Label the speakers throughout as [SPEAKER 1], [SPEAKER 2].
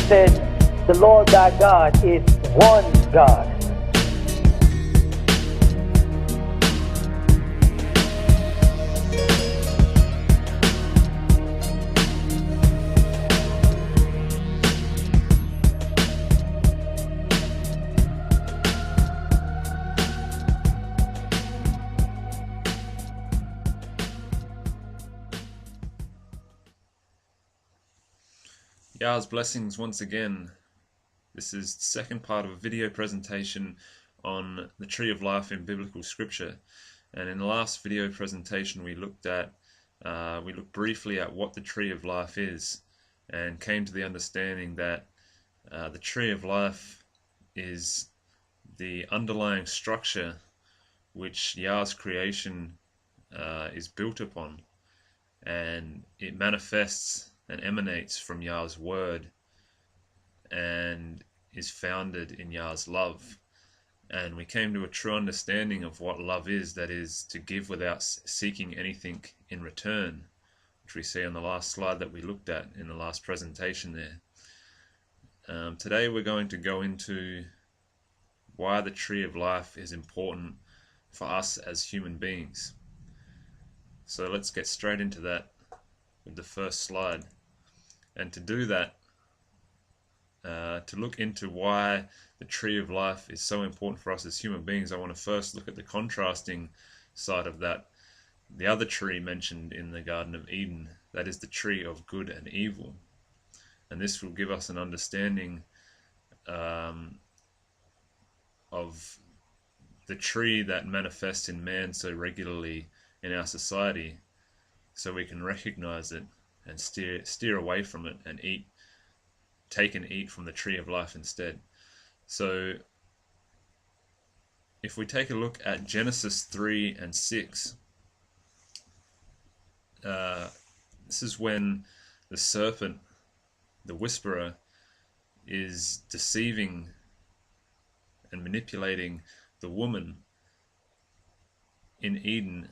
[SPEAKER 1] said, the Lord thy God is one God.
[SPEAKER 2] Yah's blessings once again. This is the second part of a video presentation on the tree of life in biblical scripture. And in the last video presentation we looked briefly at what the tree of life is and came to the understanding that the tree of life is the underlying structure which Yah's creation is built upon, and it manifests and emanates from Yah's word and is founded in Yah's love. And we came to a true understanding of what love is, that is, to give without seeking anything in return, which we see on the last slide that we looked at in the last presentation there. Today we're going to go into why the tree of life is important for us as human beings. So let's get straight into that with the first slide. And to do that, to look into why the tree of life is so important for us as human beings, I want to first look at the contrasting side of that. The other tree mentioned in the Garden of Eden, that is the tree of good and evil. And this will give us an understanding of the tree that manifests in man so regularly in our society, so we can recognize it and steer away from it and take and eat from the tree of life instead. So if we take a look at Genesis 3 and 6, this is when the serpent, the whisperer, is deceiving and manipulating the woman in Eden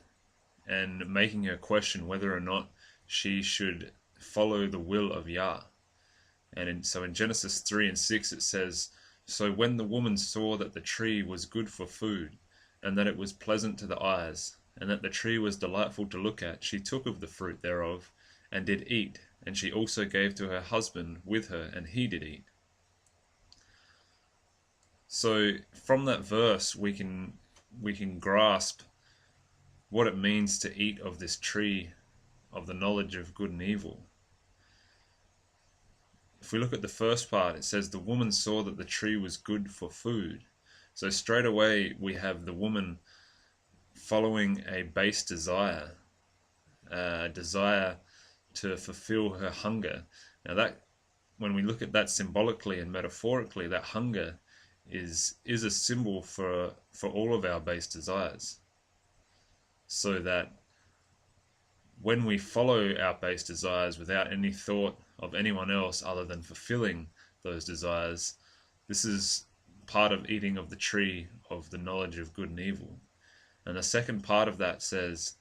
[SPEAKER 2] and making her question whether or not she should follow the will of Yah. And so in Genesis 3 and 6 it says, "So when the woman saw that the tree was good for food, and that it was pleasant to the eyes, and that the tree was delightful to look at, she took of the fruit thereof, and did eat, and she also gave to her husband with her, and he did eat." So from that verse we can grasp what it means to eat of this tree of the knowledge of good and evil. If we look at the first part, it says the woman saw that the tree was good for food. So straight away we have the woman following a base desire, a desire to fulfill her hunger. Now that, when we look at that symbolically and metaphorically, that hunger is a symbol for all of our base desires. So that when we follow our base desires without any thought of anyone else other than fulfilling those desires, this is part of eating of the tree of the knowledge of good and evil. And the second part of that says,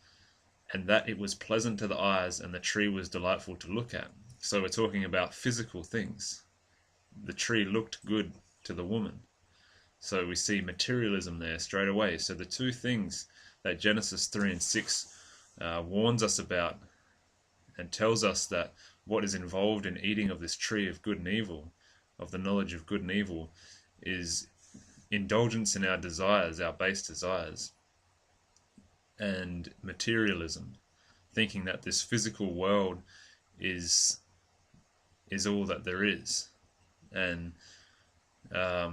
[SPEAKER 2] "And that it was pleasant to the eyes, and the tree was delightful to look at." So we're talking about physical things. The tree looked good to the woman. So we see materialism there straight away. So the two things that Genesis 3 and 6 warns us about and tells us that what is involved in eating of this tree of good and evil, of the knowledge of good and evil, is indulgence in our desires, our base desires, and materialism, thinking that this physical world is all that there is. And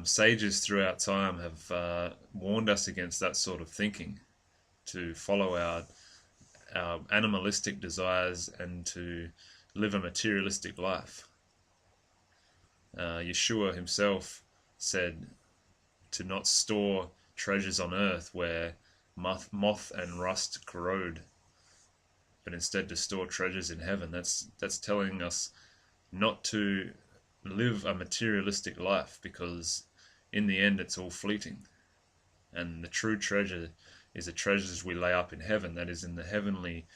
[SPEAKER 2] sages throughout time have warned us against that sort of thinking, to follow our animalistic desires and to live a materialistic life. Yashu'a himself said to not store treasures on earth where moth and rust corrode, but instead to store treasures in heaven. That's telling us not to live a materialistic life, because in the end it's all fleeting, and the true treasure is the treasures we lay up in heaven, that is in the heavenly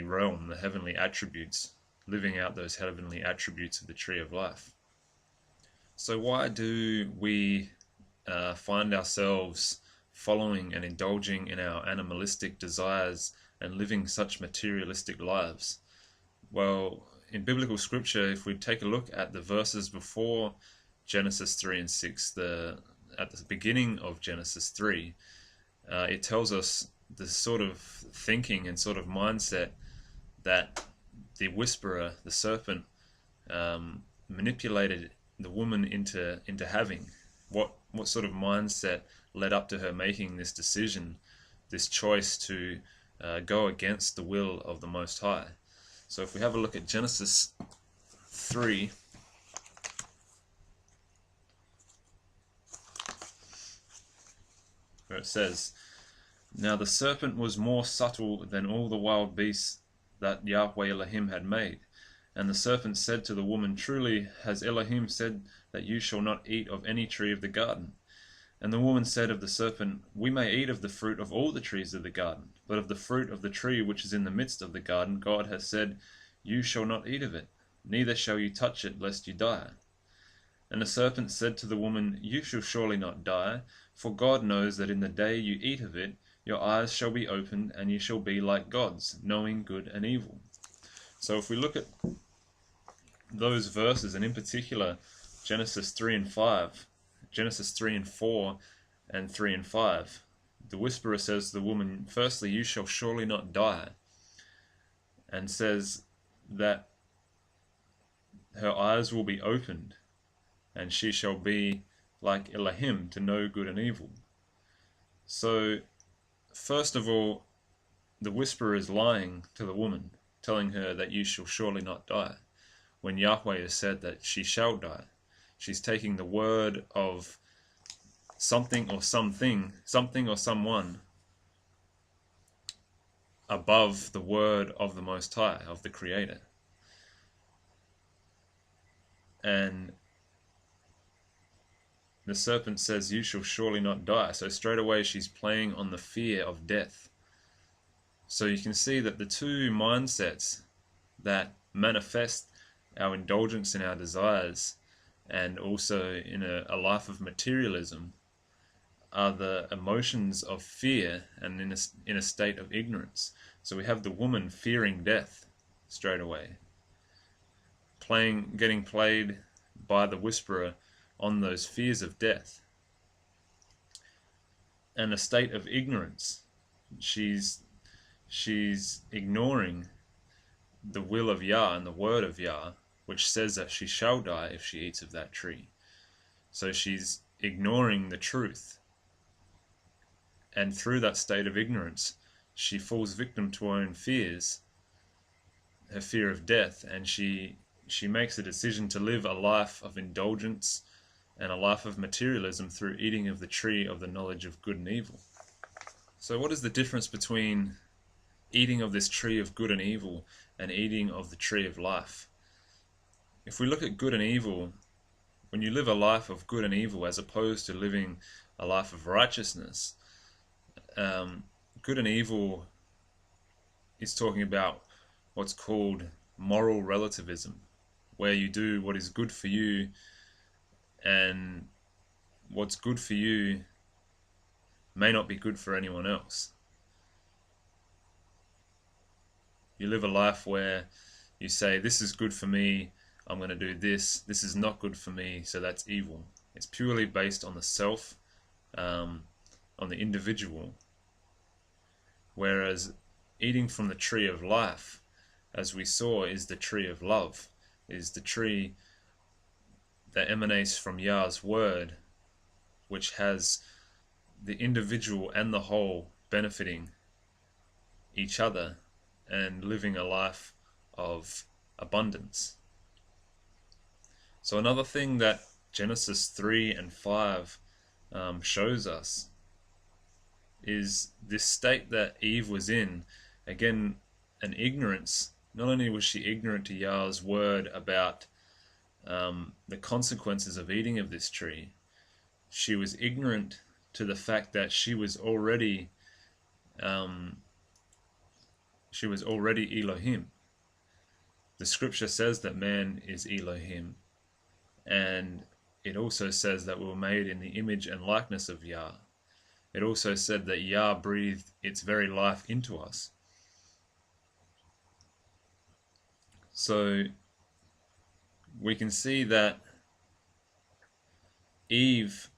[SPEAKER 2] realm, the heavenly attributes living out those heavenly attributes of the tree of life. So why do we find ourselves following and indulging in our animalistic desires and living such materialistic lives? Well, in biblical scripture, if we take a look at the verses before Genesis 3 and 6, at the beginning of Genesis 3, it tells us the sort of thinking and sort of mindset that the whisperer, the serpent, manipulated the woman into having. What sort of mindset led up to her making this decision, this choice to go against the will of the Most High? So if we have a look at Genesis 3, where it says, "Now the serpent was more subtle than all the wild beasts that Yahweh Elohim had made. And the serpent said to the woman, Truly has Elohim said that you shall not eat of any tree of the garden. And the woman said of the serpent, We may eat of the fruit of all the trees of the garden, but of the fruit of the tree which is in the midst of the garden, God has said, You shall not eat of it, neither shall you touch it, lest you die. And the serpent said to the woman, You shall surely not die, for God knows that in the day you eat of it, your eyes shall be opened, and you shall be like gods, knowing good and evil." So if we look at those verses, and in particular Genesis 3 and 5, Genesis 3 and 4, and 3 and 5, the whisperer says to the woman, firstly, you shall surely not die, and says that her eyes will be opened, and she shall be like Elohim, to know good and evil. So, first of all, the whisperer is lying to the woman, telling her that you shall surely not die, when Yahweh has said that she shall die. She's taking the word of something or something, something or someone, above the word of the Most High, of the Creator. And the serpent says, you shall surely not die. So straight away she's playing on the fear of death. So you can see that the two mindsets that manifest our indulgence in our desires and also in a life of materialism are the emotions of fear and in a state of ignorance. So we have the woman fearing death straight away, getting played by the whisperer on those fears of death, and a state of ignorance. She's ignoring the will of Yah and the word of Yah, which says that she shall die if she eats of that tree. So she's ignoring the truth, and through that state of ignorance she falls victim to her own fears, her fear of death, and she makes a decision to live a life of indulgence and a life of materialism through eating of the tree of the knowledge of good and evil. So what is the difference between eating of this tree of good and evil and eating of the tree of life? If we look at good and evil, when you live a life of good and evil as opposed to living a life of righteousness, good and evil is talking about what's called moral relativism, where you do what is good for you, and what's good for you may not be good for anyone else. You live a life where you say, this is good for me, I'm going to do this. This is not good for me, so that's evil. It's purely based on the self, on the individual. Whereas eating from the tree of life, as we saw, is the tree of love, is the tree that emanates from Yah's word, which has the individual and the whole benefiting each other and living a life of abundance. So another thing that Genesis 3 and 5 shows us is this state that Eve was in. Again, an ignorance. Not only was she ignorant to Yah's word about the consequences of eating of this tree, she was ignorant to the fact that she was already Elohim. the scripture says that man is Elohim, and it also says that we were made in the image and likeness of Yah. It also said that Yah breathed its very life into us. So we can see that Eve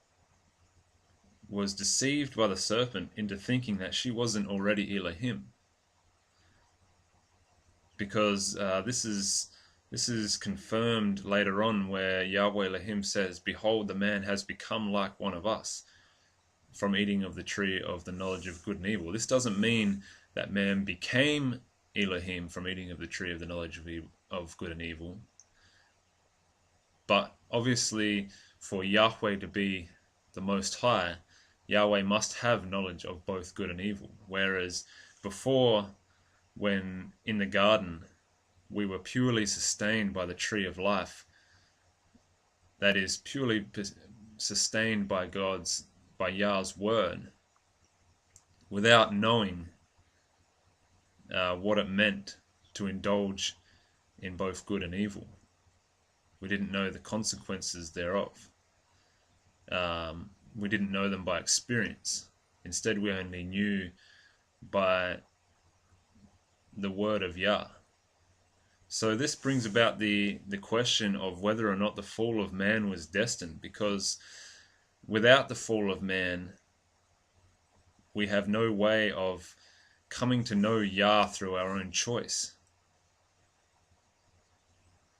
[SPEAKER 2] was deceived by the serpent into thinking that she wasn't already Elohim, because this is confirmed later on, where Yahweh Elohim says, "Behold, the man has become like one of us from eating of the tree of the knowledge of good and evil." This doesn't mean that man became Elohim from eating of the tree of the knowledge of good and evil. But obviously, for Yahweh to be the Most High, Yahweh must have knowledge of both good and evil. Whereas before, when in the garden, we were purely sustained by the tree of life, that is purely sustained by Yah's word, without knowing what it meant to indulge in both good and evil. We didn't know the consequences thereof. We didn't know them by experience. Instead, we only knew by the word of Yah. So this brings about the question of whether or not the fall of man was destined, because without the fall of man, we have no way of coming to know Yah through our own choice.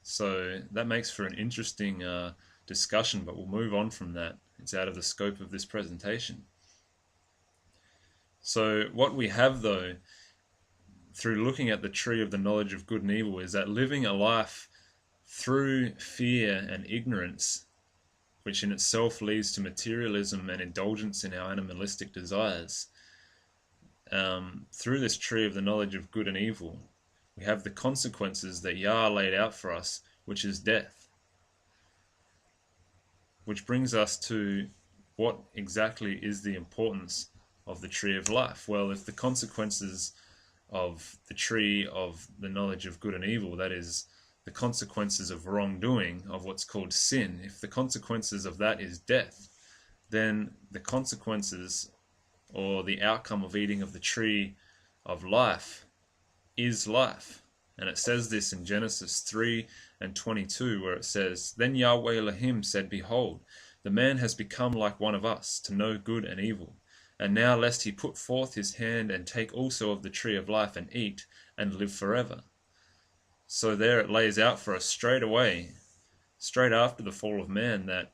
[SPEAKER 2] So that makes for an interesting discussion, but we'll move on from that. It's out of the scope of this presentation. So what we have, though, through looking at the tree of the knowledge of good and evil, is that living a life through fear and ignorance, which in itself leads to materialism and indulgence in our animalistic desires, through this tree of the knowledge of good and evil, we have the consequences that Yah laid out for us, which is death. Which brings us to what exactly is the importance of the tree of life. Well, if the consequences of the tree of the knowledge of good and evil, that is, the consequences of wrongdoing, of what's called sin, if the consequences of that is death, then the consequences or the outcome of eating of the tree of life is life. And it says this in Genesis 3:22, where it says, "Then Yahweh Elohim said, Behold, the man has become like one of us, to know good and evil. And now lest he put forth his hand and take also of the tree of life and eat, and live forever." So there it lays out for us straight away, straight after the fall of man, that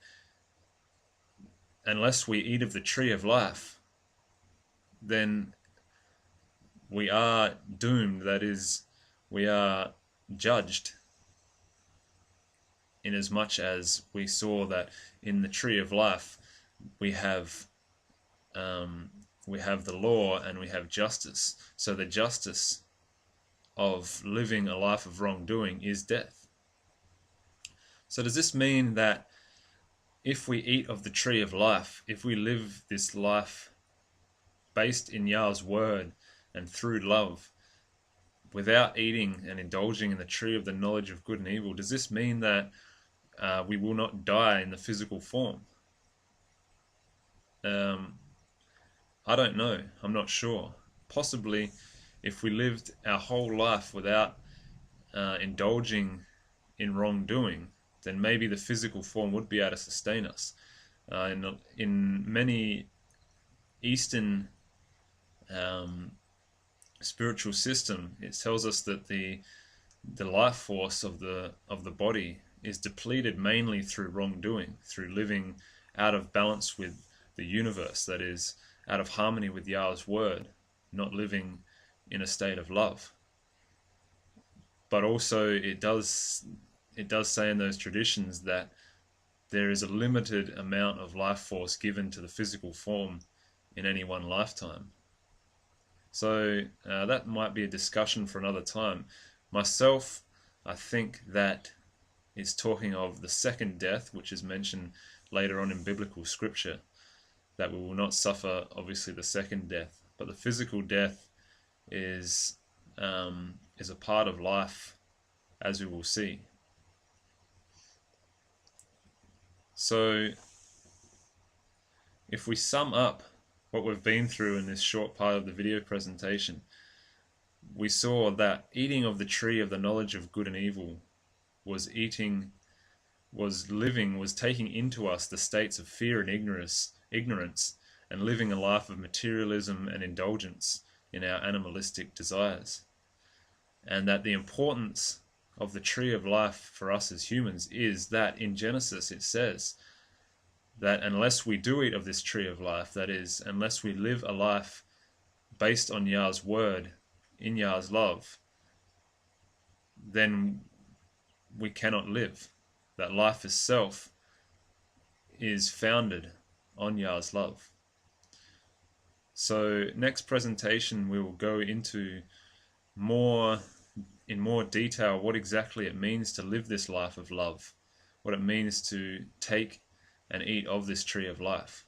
[SPEAKER 2] unless we eat of the tree of life, then we are doomed. That is, we are judged, inasmuch as we saw that in the tree of life we have the law and we have justice. So the justice of living a life of wrongdoing is death. So does this mean that if we eat of the tree of life, if we live this life based in Yah's word and through love, without eating and indulging in the tree of the knowledge of good and evil, does this mean that we will not die in the physical form? I don't know. I'm not sure. Possibly, if we lived our whole life without indulging in wrongdoing, then maybe the physical form would be able to sustain us. In many Eastern spiritual system, it tells us that the life force of the body is depleted mainly through wrongdoing, through living out of balance with the universe, that is, out of harmony with Yah's word, not living in a state of love. But also it does say in those traditions that there is a limited amount of life force given to the physical form in any one lifetime. So that might be a discussion for another time. Myself, I think that it's talking of the second death, which is mentioned later on in biblical scripture, that we will not suffer, obviously, the second death. But the physical death is a part of life as we will see. So if we sum up what we've been through in this short part of the video presentation, we saw that eating of the tree of the knowledge of good and evil was taking into us the states of fear and ignorance, and living a life of materialism and indulgence in our animalistic desires. And that the importance of the tree of life for us as humans is that in Genesis it says that unless we do eat of this tree of life, that is, unless we live a life based on Yah's word, in Yah's love, then we cannot live. That life itself is founded on Yah's love. So next presentation we will go into in more detail what exactly it means to live this life of love, what it means to take and eat of this tree of life.